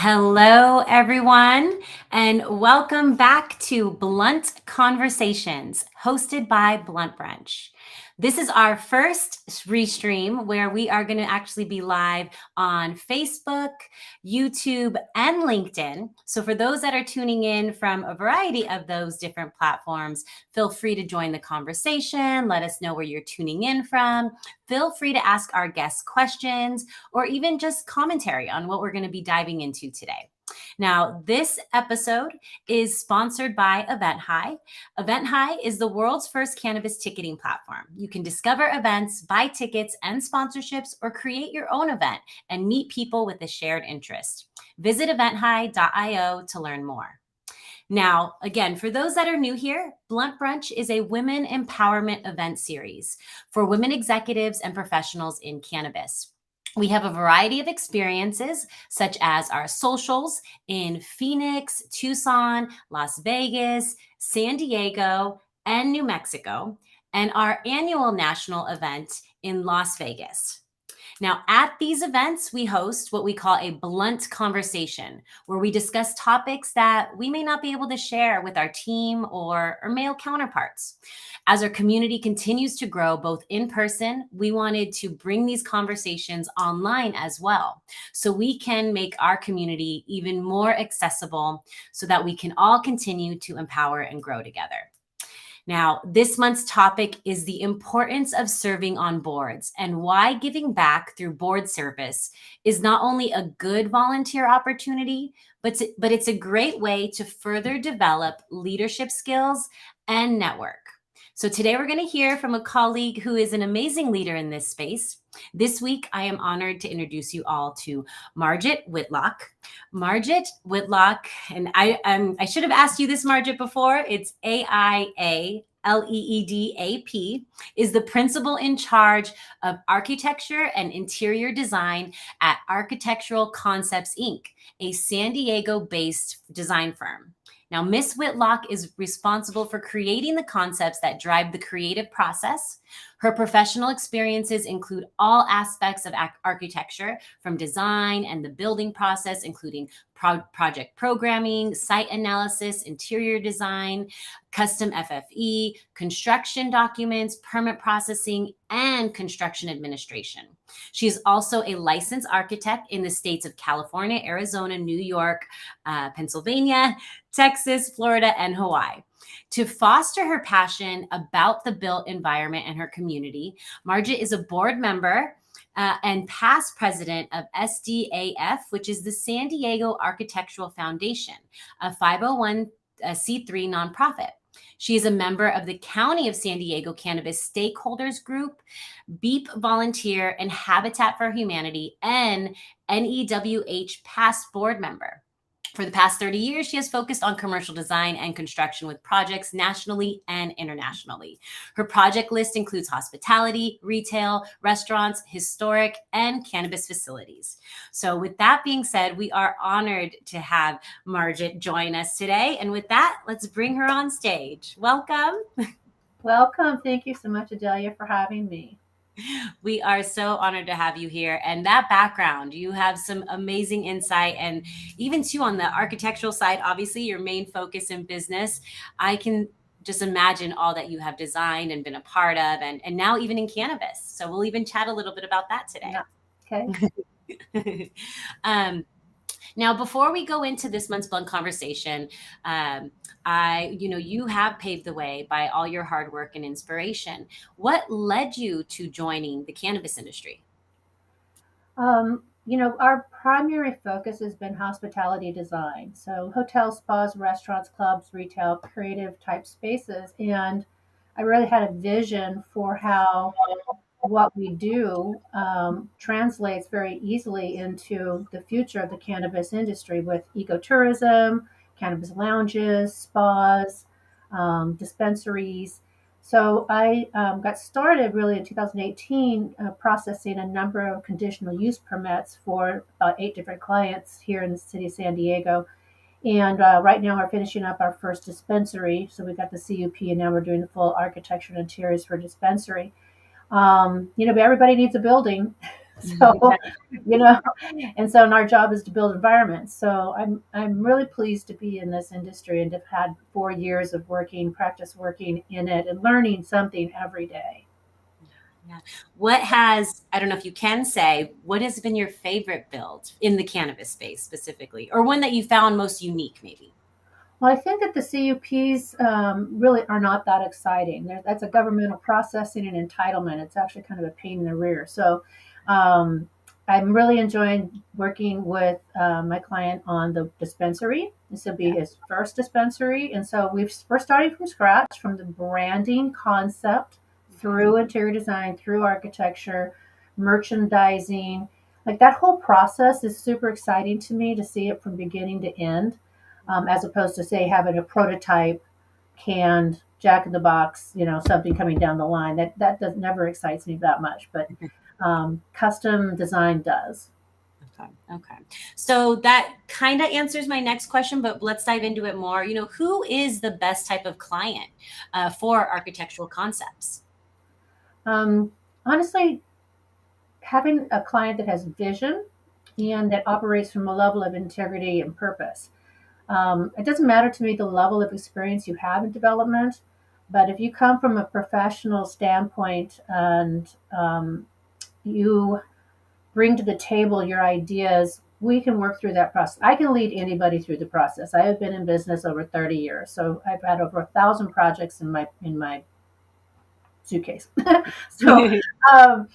Hello, everyone, and welcome back to Blunt Conversations, hosted by Blunt Brunch. This is our first restream where we are going to actually be live on Facebook, YouTube, and LinkedIn. So, for those that are tuning in from a variety of those different platforms, feel free to join the conversation. Let us know where you're tuning in from. Feel free to ask our guests questions or even just commentary on what we're going to be diving into today. Now, this episode is sponsored by Event High. Event High is the world's first cannabis ticketing platform. You can discover events, buy tickets and sponsorships, or create your own event and meet people with a shared interest. Visit eventhigh.io to learn more. Now, again, for those that are new here, Blunt Brunch is a women empowerment event series for women executives and professionals in cannabis. We have a variety of experiences, such as our socials in Phoenix, Tucson, Las Vegas, San Diego, and New Mexico, and our annual national event in Las Vegas. Now, at these events, we host what we call a blunt conversation, where we discuss topics that we may not be able to share with our team or male counterparts. As our community continues to grow, both in person, we wanted to bring these conversations online as well, so we can make our community even more accessible so that we can all continue to empower and grow together. Now, this month's topic is the importance of serving on boards and why giving back through board service is not only a good volunteer opportunity, but it's a great way to further develop leadership skills and network. So today we're going to hear from a colleague who is an amazing leader in this space. This week, I am honored to introduce you all to Margit Whitlock. Margit Whitlock, and I should have asked you this, Margit, before. It's AIA LEED AP, is the principal in charge of architecture and interior design at Architectural Concepts, Inc., a San Diego-based design firm. Now, Miss Whitlock is responsible for creating the concepts that drive the creative process. Her professional experiences include all aspects of architecture, from design and the building process, including project programming, site analysis, interior design, custom FFE, construction documents, permit processing, and construction administration. She is also a licensed architect in the states of California, Arizona, New York, Pennsylvania, Texas, Florida, and Hawaii. To foster her passion about the built environment and her community, Margit is a board member and past president of SDAF, which is the San Diego Architectural Foundation, a 501c3 nonprofit. She is a member of the County of San Diego Cannabis Stakeholders Group, BEEP Volunteer, and Habitat for Humanity, and NEWH past board member. For the past 30 years, she has focused on commercial design and construction with projects nationally and internationally. Her project list includes hospitality, retail, restaurants, historic, and cannabis facilities. So with that being said, we are honored to have Margit join us today. And with that, let's bring her on stage. Welcome. Welcome. Thank you so much, Adelia, for having me. We are so honored to have you here. And that background, you have some amazing insight. And even too, on the architectural side, obviously your main focus in business, I can just imagine all that you have designed and been a part of, and now even in cannabis. So we'll even chat a little bit about that today. Yeah. Okay. Now, before we go into this month's Blunt Conversation, you have paved the way by all your hard work and inspiration. What led you to joining the cannabis industry? Our primary focus has been hospitality design. So hotels, spas, restaurants, clubs, retail, creative type spaces. And I really had a vision for how what we do translates very easily into the future of the cannabis industry with ecotourism, cannabis lounges, spas, dispensaries. So I got started really in 2018 processing a number of conditional use permits for about 8 different clients here in the city of San Diego. And right now we're finishing up our first dispensary. So we got the CUP and now we're doing the full architecture and interiors for dispensary. But everybody needs a building. So, you know, and so and our job is to build environments. So I'm really pleased to be in this industry and to have had 4 years of practice working in it and learning something every day. Yeah. What has, I don't know if you can say, what has been your favorite build in the cannabis space specifically, or one that you found most unique, maybe? Well, I think that the CUPs really are not that exciting. That's a governmental processing and entitlement. It's actually kind of a pain in the rear. So um, I'm really enjoying working with my client on the dispensary. This will be Yeah. his first dispensary. And so we're starting from scratch, from the branding concept Okay. through interior design, through architecture, merchandising. Like that whole process is super exciting to me to see it from beginning to end, as opposed to say having a prototype canned Jack in the Box, something coming down the line. That does never excites me that much, but custom design does. Okay. Okay. So that kind of answers my next question, but let's dive into it more. Who is the best type of client for architectural concepts? Um, Honestly, having a client that has vision and that operates from a level of integrity and purpose. It doesn't matter to me the level of experience you have in development, but if you come from a professional standpoint and you bring to the table your ideas, we can work through that process. I can lead anybody through the process. I have been in business over 30 years, so I've had over 1,000 projects in my suitcase. so, um,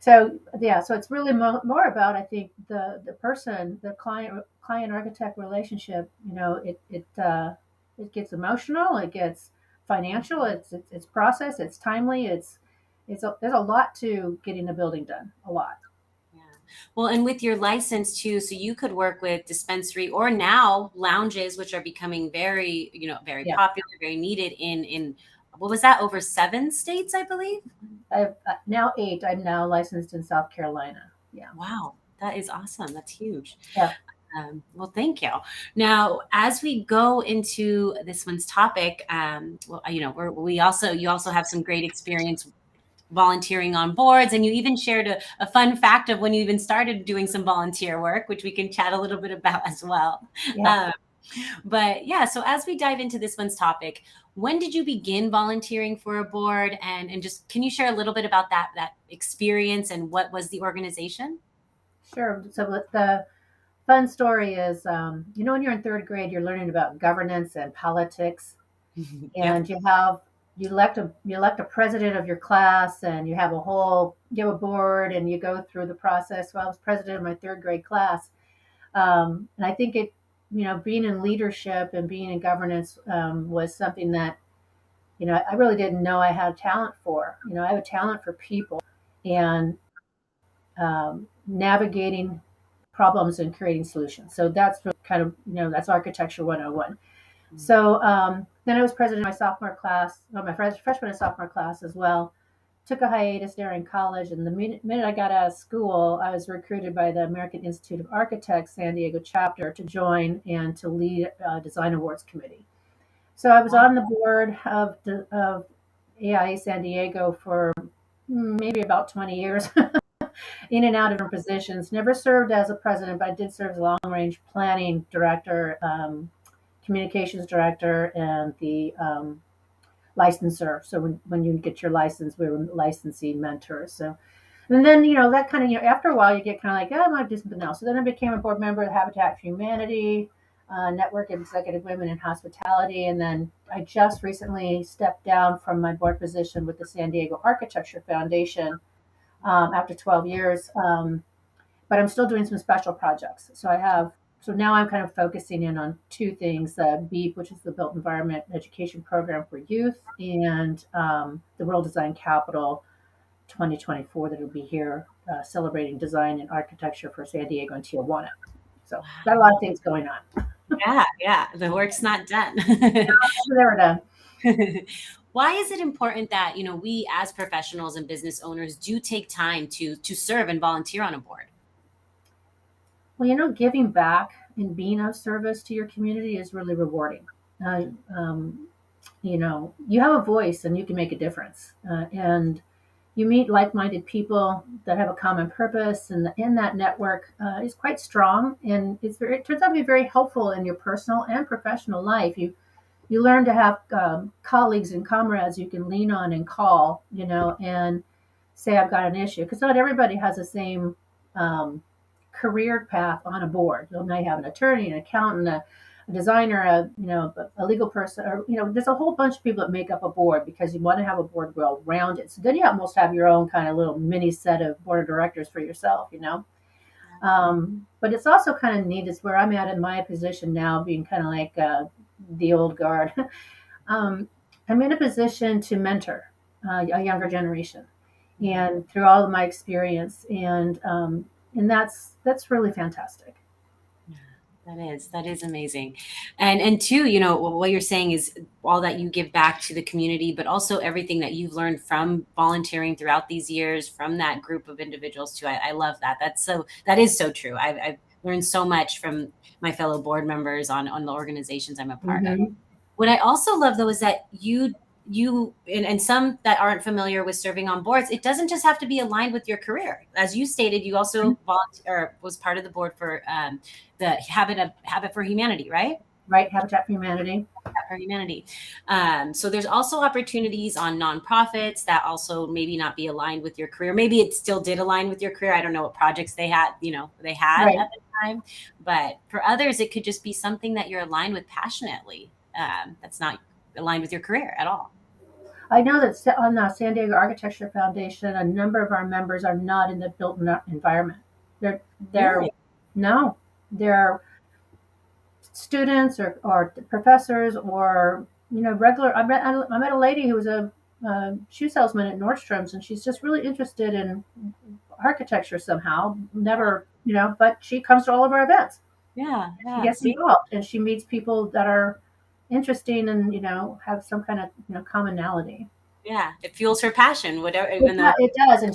so it's really more about, I think, the person, the client architect relationship. It gets emotional, it gets financial, it's process, it's timely, there's a lot to getting a building done, a lot. Yeah. Well, and with your license too, so you could work with dispensary or now lounges, which are becoming very, very Yeah. popular, very needed in what was that, over 7 states, I believe? I've now 8. I'm now licensed in South Carolina. Yeah. Wow, that is awesome. That's huge. Yeah. Well, thank you. Now, as we go into this one's topic, well, you also have some great experience volunteering on boards, and you even shared a fun fact of when you even started doing some volunteer work, which we can chat a little bit about as well. Yeah. Um, but yeah, so as we dive into this one's topic, when did you begin volunteering for a board, and just can you share a little bit about that experience and what was the organization? Sure. So the fun story is, when you're in third grade, you're learning about governance and politics, Yep. and you elect a president of your class, and you have a board, and you go through the process. Well, I was president of my third grade class, and I think being in leadership and being in governance was something that I really didn't know I had talent for. I have a talent for people and navigating problems and creating solutions. So that's kind of, that's architecture 101. So then I was president of my sophomore class, well, my freshman and sophomore class as well. Took a hiatus during college, and the minute I got out of school, I was recruited by the American Institute of Architects San Diego chapter to join and to lead Design Awards Committee. So I was Wow. on the board of AIA San Diego for maybe about 20 years, in and out of different positions. Never served as a president, but I did serve as long range planning director, communications director, and the licensor. So when you get your license, we were licensee mentors. So, and then, that kind of, after a while, you get kind of like, oh, I might do something else. So then I became a board member of Habitat for Humanity, Network of Executive Women in Hospitality. And then I just recently stepped down from my board position with the San Diego Architecture Foundation after 12 years. But I'm still doing some special projects. So now I'm kind of focusing in on two things: BEAP, which is the Built Environment Education Program for Youth, and the World Design Capital 2024 that will be here celebrating design and architecture for San Diego and Tijuana. So got a lot of things going on. Yeah, yeah, the work's not done. There we're done. Why is it important that, we as professionals and business owners do take time to serve and volunteer on a board? Well, giving back and being of service to your community is really rewarding. Uh, um, you have a voice and you can make a difference. And you meet like-minded people that have a common purpose, and in that network is quite strong, and it turns out to be very helpful in your personal and professional life. You learn to have colleagues and comrades you can lean on and call, and say, I've got an issue, because not everybody has the same um, career path on a board. You may have an attorney, an accountant, a designer, a legal person, or there's a whole bunch of people that make up a board, because you want to have a board well rounded. So then you almost have your own kind of little mini set of board of directors for yourself. But it's also kind of neat. Is where I'm at in my position now, being kind of like the old guard. um, I'm in a position to mentor a younger generation, and through all of my experience, and that's really fantastic. That is amazing. And two, what you're saying is all that you give back to the community, but also everything that you've learned from volunteering throughout these years from that group of individuals too. I love that. That is so true. I've learned so much from my fellow board members on the organizations I'm a part of. Hmm. What I also love though is that and some that aren't familiar with serving on boards, it doesn't just have to be aligned with your career. As you stated, you also was part of the board for the Habit for Humanity, right? Right, Habitat for Humanity. For Humanity. So there's also opportunities on nonprofits that also maybe not be aligned with your career. Maybe it still did align with your career. I don't know what projects they had Right. at the time, but for others, it could just be something that you're aligned with passionately. That's not aligned with your career at all. I know that on the San Diego Architecture Foundation, a number of our members are not in the built environment. They're Really? no, they're students or professors, or regular. I met a lady who was a shoe salesman at Nordstrom's, and she's just really interested in architecture somehow. Never, but she comes to all of our events. Yeah, She yeah. gets See? involved, and she meets people that are interesting, and have some kind of commonality. Yeah. It fuels her passion, whatever, It, even though it does, and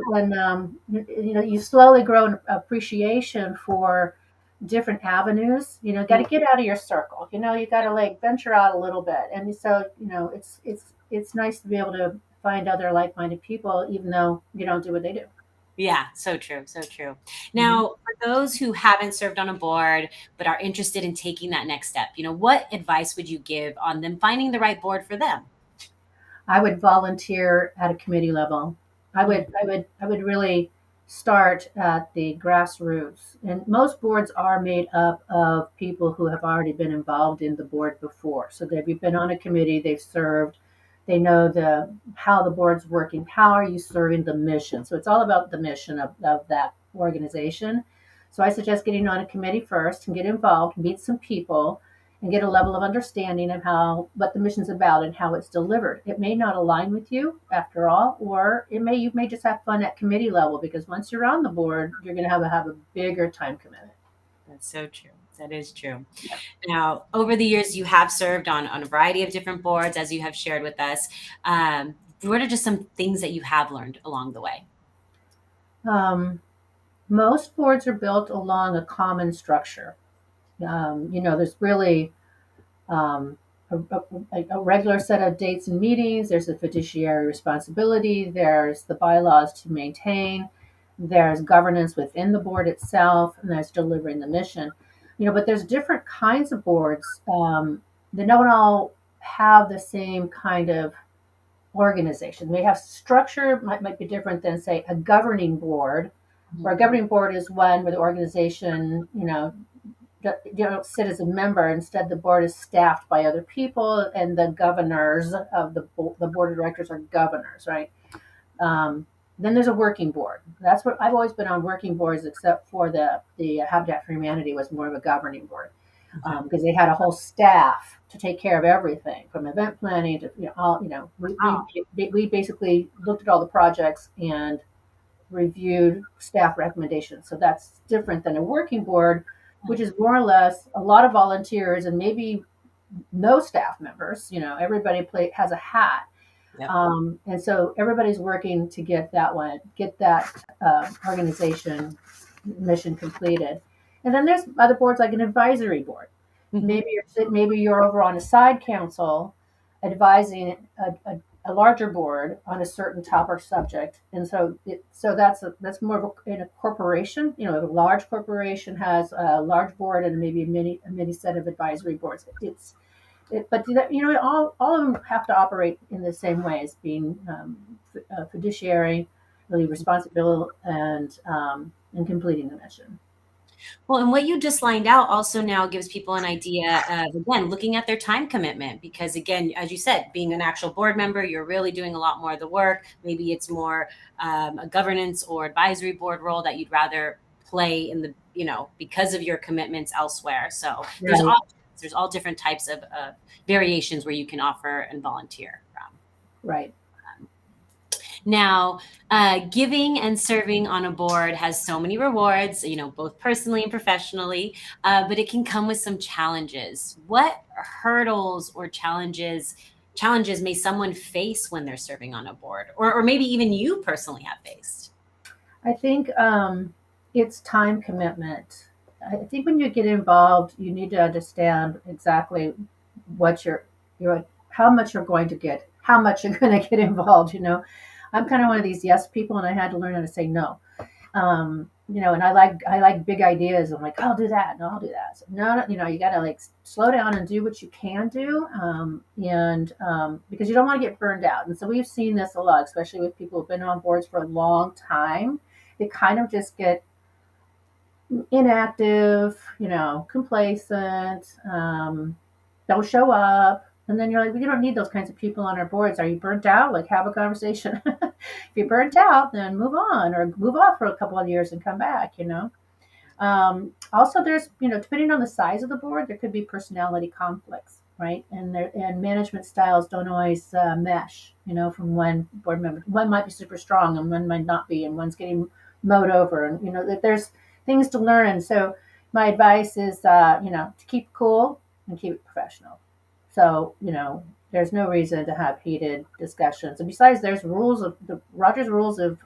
when you slowly grow an appreciation for different avenues. Got to get out of your circle. You got to like venture out a little bit, and so it's nice to be able to find other like-minded people, even though you don't do what they do. yeah, so true, so true. Hmm. Now, for those who haven't served on a board but are interested in taking that next step, what advice would you give on them finding the right board for them? I would volunteer at a committee level. I would really start at the grassroots. And most boards are made up of people who have already been involved in the board before. So they've been on a committee, they've served, they know how the board's working, how are you serving the mission. So it's all about the mission of that organization. So I suggest getting on a committee first and get involved, meet some people, and get a level of understanding of what the mission's about and how it's delivered. It may not align with you after all, or you may just have fun at committee level, because once you're on the board, you're going to have a bigger time commitment. That's so true. That is true. Now, over the years, you have served on a variety of different boards, as you have shared with us. What are just some things that you have learned along the way? Most boards are built along a common structure. There's really um, a regular set of dates and meetings. There's a fiduciary responsibility. There's the bylaws to maintain. There's governance within the board itself, and there's delivering the mission. But there's different kinds of boards. They don't all have the same kind of organization. They have structure might be different than, say, a governing board. Where a governing board is one where the organization, you don't sit as a member. Instead, the board is staffed by other people, and the governors of the board of directors are governors, right? Then there's a working board. That's what I've always been on, working boards, except for the Habitat for Humanity was more of a governing board, because they had a whole staff to take care of everything from event planning to all. Wow. We basically looked at all the projects and reviewed staff recommendations. So that's different than a working board, which is more or less a lot of volunteers and maybe no staff members. Has a hat. Yep. And so everybody's working to get that organization mission completed. And then there's other boards like an advisory board. Mhm. Maybe you're over on a side council advising a larger board on a certain topic or subject, and so that's more of in a corporation. A large corporation has a large board and maybe a mini set of advisory boards. But all of them have to operate in the same way as being fiduciary, really responsible, and completing the mission. Well, and what you just lined out also now gives people an idea of, again, looking at their time commitment. Because, again, as you said, being an actual board member, you're really doing a lot more of the work. Maybe it's more a governance or advisory board role that you'd rather play in the, because of your commitments elsewhere. So there's Right. all different types of variations where you can offer and volunteer from. Right. Now, giving and serving on a board has so many rewards, both personally and professionally, but it can come with some challenges. What hurdles or challenges may someone face when they're serving on a board, or maybe even you personally have faced? I think it's time commitment. I think when you get involved, you need to understand exactly what you're how much you're going to get, how much you're going to get involved. I'm kind of one of these yes people, and I had to learn how to say no. And I like big ideas. I'm like, I'll do that, and I'll do that. So, no, no, you got to like slow down and do what you can do, and because you don't want to get burned out. And so we've seen this a lot, especially with people who've been on boards for a long time. They kind of just get inactive, complacent, don't show up. And then you're like, we don't need those kinds of people on our boards. Are you burnt out? Like, have a conversation. If you're burnt out, then move on or move off for a couple of years and come back. Also, there's, depending on the size of the board, there could be personality conflicts, right? And management styles don't always mesh, from one board member. One might be super strong and one might not be, and one's getting mowed over. And, that there's things to learn. And so my advice is, to keep cool and keep it professional. So, there's no reason to have heated discussions. And besides, there's rules of the Rogers rules of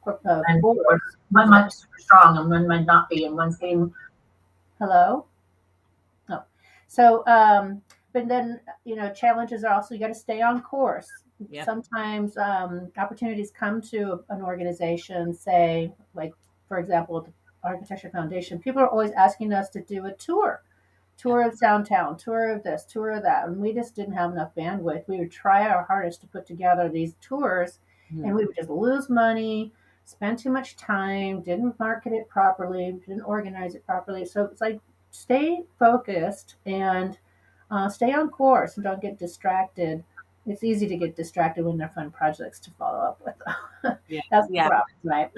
boards. One might be super strong and one might not be, and one's getting hello. No. So, but then, challenges are also you got to stay on course. Yep. Sometimes opportunities come to an organization, say, like, for example, the Architecture Foundation. People are always asking us to do a tour of downtown, tour of this, tour of that. And we just didn't have enough bandwidth. We would try our hardest to put together these tours, and we would just lose money, spend too much time, didn't market it properly, didn't organize it properly. So it's like stay focused and stay on course and don't get distracted. It's easy to get distracted when there are fun projects to follow up with. Yeah. That's the Yeah. problem, right?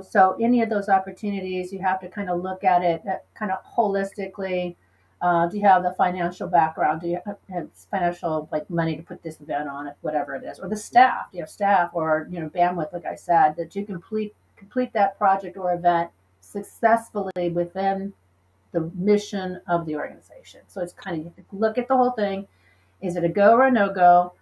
So any of those opportunities, you have to kind of look at it kind of holistically. Do you have the financial background? Do you have financial like money to put this event on, whatever it is, or the staff? Do you have staff or bandwidth, like I said, that you complete that project or event successfully within the mission of the organization? So it's kind of you have to look at the whole thing. Is it a go or a no go?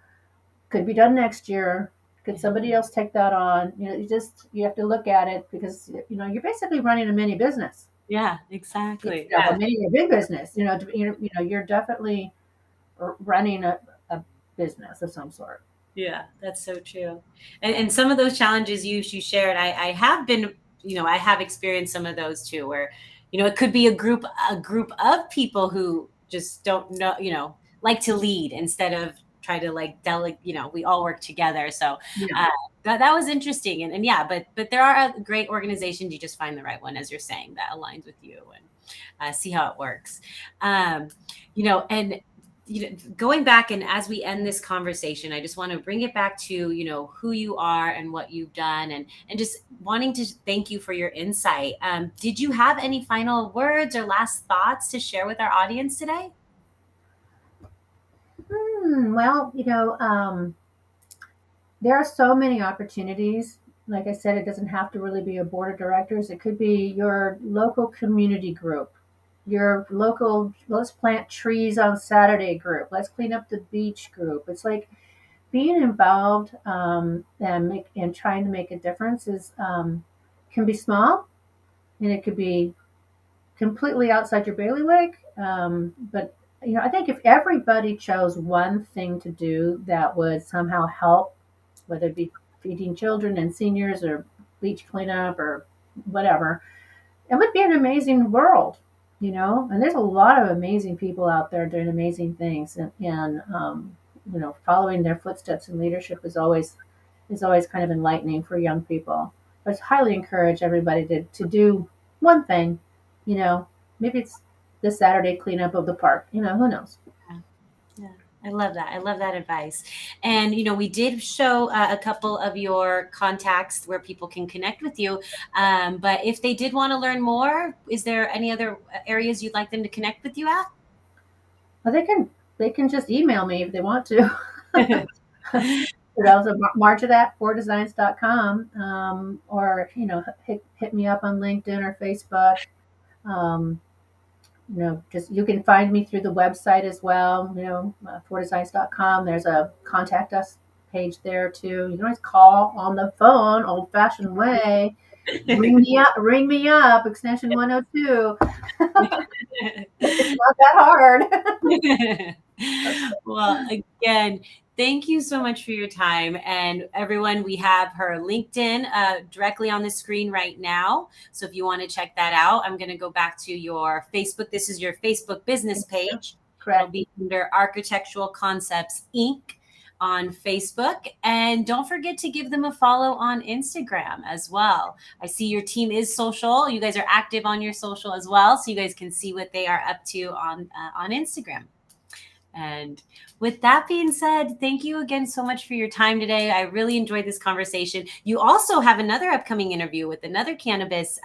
Could be done next year. Could somebody else take that on? You have to look at it because you're basically running a mini business. Yeah, exactly. A mini or big business. You're definitely running a business of some sort. Yeah, that's so true. And some of those challenges you shared, I have been, I have experienced some of those too, where, it could be a group of people who just don't know, like to lead instead of try to like delegate, we all work together. So Yeah. that was interesting. And yeah, but there are great organizations. You just find the right one, as you're saying, that aligns with you and see how it works. And going back, and as we end this conversation, I just want to bring it back to, who you are and what you've done, and just wanting to thank you for your insight. Did you have any final words or last thoughts to share with our audience today? Well, there are so many opportunities. Like I said, it doesn't have to really be a board of directors. It could be your local community group, your local let's plant trees on Saturday group, let's clean up the beach group. It's like being involved and trying to make a difference is can be small, and it could be completely outside your bailiwick. But I think if everybody chose one thing to do that would somehow help, whether it be feeding children and seniors or beach cleanup or whatever, it would be an amazing world. And there's a lot of amazing people out there doing amazing things, and following their footsteps in leadership is always kind of enlightening for young people. But it's highly encourage everybody to do one thing. You know, maybe it's this Saturday cleanup of the park. Who knows? Yeah. Yeah. I love that. I love that advice. And, we did show a couple of your contacts where people can connect with you. But if they did want to learn more, is there any other areas you'd like them to connect with you at? Well, they can just email me if they want to. So Margit at fourdesigns.com, or hit me up on LinkedIn or Facebook. Um, just you can find me through the website as well. Fourdesigns.com. There's a contact us page there too. You can always call on the phone, old fashioned way. Ring me up, extension 102. It's not that hard. Well, again, thank you so much for your time. And everyone, we have her LinkedIn directly on the screen right now. So if you want to check that out, I'm going to go back to your Facebook. This is your Facebook business page. Correct. It'll be under Architectural Concepts Inc. on Facebook. And don't forget to give them a follow on Instagram as well. I see your team is social. You guys are active on your social as well. So you guys can see what they are up to on Instagram. And with that being said, thank you again so much for your time today. I really enjoyed this conversation. You also have another upcoming interview with another cannabis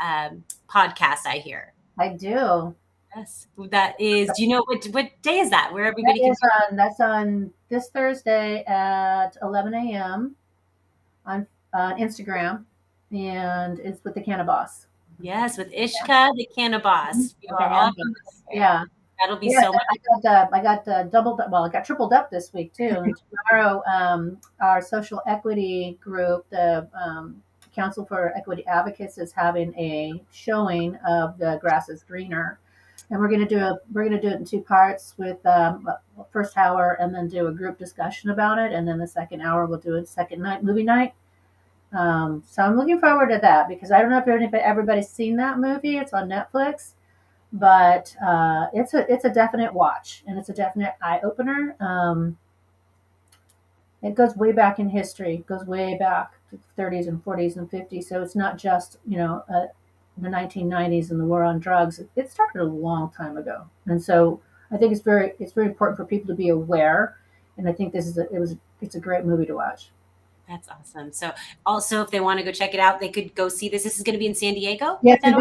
podcast, I hear. I do. Yes, that is. Do you know what day is that? Where everybody That's on this Thursday at 11 a.m. on Instagram, and it's with the Cannaboss. Yes, with Ishka, the Cannaboss. You are all yeah. That'll be so much. I got doubled. Well, I got tripled up this week too. And tomorrow, our social equity group, the Council for Equity Advocates, is having a showing of The Grass is Greener, and we're going to do it in two parts with first hour, and then do a group discussion about it, and then the second hour we'll do a second night movie night. So I'm looking forward to that, because I don't know if everybody's seen that movie. It's on Netflix. But it's a definite watch, and it's a definite eye opener. It goes way back in history. It goes way back to the 30s and 40s and 50s. So it's not just the 1990s and the war on drugs. It started a long time ago, and so I think it's very important for people to be aware. And I think it's a great movie to watch. That's awesome. So also, if they want to go check it out, they could go see this. This is going to be in San Diego? Yeah, it's going to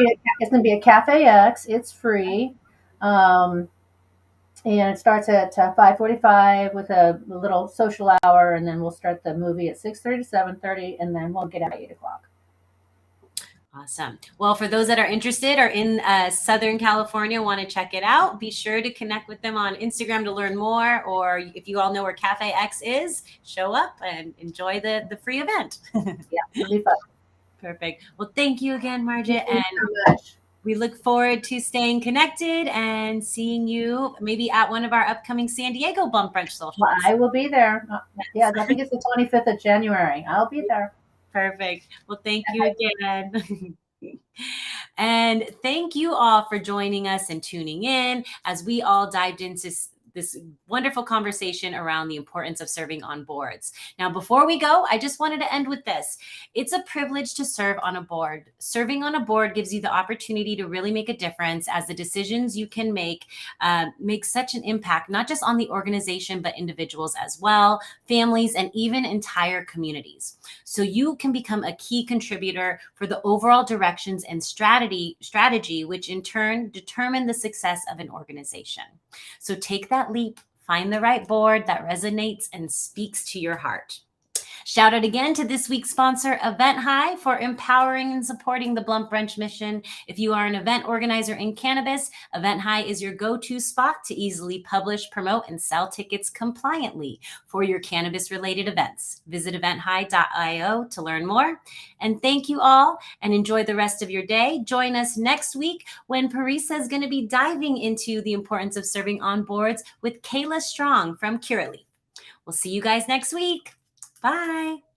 be a Cafe X. It's free. And it starts at 5:45 with a little social hour, and then we'll start the movie at 6:30 to 7:30, and then we'll get out at 8 o'clock. Awesome. Well, for those that are interested or in Southern California, want to check it out, be sure to connect with them on Instagram to learn more. Or if you all know where Cafe X is, show up and enjoy the free event. Yeah, it'll be fun. Perfect. Well, thank you again, Margit. Thank you so much. We look forward to staying connected and seeing you maybe at one of our upcoming San Diego Blunt Brunch socials. Well, I will be there. Yeah, I think it's the 25th of January. I'll be there. Perfect. Well, thank you again. And thank you all for joining us and tuning in as we all dived into this wonderful conversation around the importance of serving on boards. Now, before we go, I just wanted to end with this. It's a privilege to serve on a board. Serving on a board gives you the opportunity to really make a difference, as the decisions you can make such an impact, not just on the organization, but individuals as well, families, and even entire communities. So you can become a key contributor for the overall directions and strategy, which in turn determine the success of an organization. So take that leap, find the right board that resonates and speaks to your heart. Shout out again to this week's sponsor, Event High, for empowering and supporting the Blunt Brunch mission. If you are an event organizer in cannabis, Event High is your go-to spot to easily publish, promote, and sell tickets compliantly for your cannabis-related events. Visit eventhigh.io to learn more. And thank you all, and enjoy the rest of your day. Join us next week when Parisa is going to be diving into the importance of serving on boards with Kayla Strong from Curaleaf. We'll see you guys next week. Bye.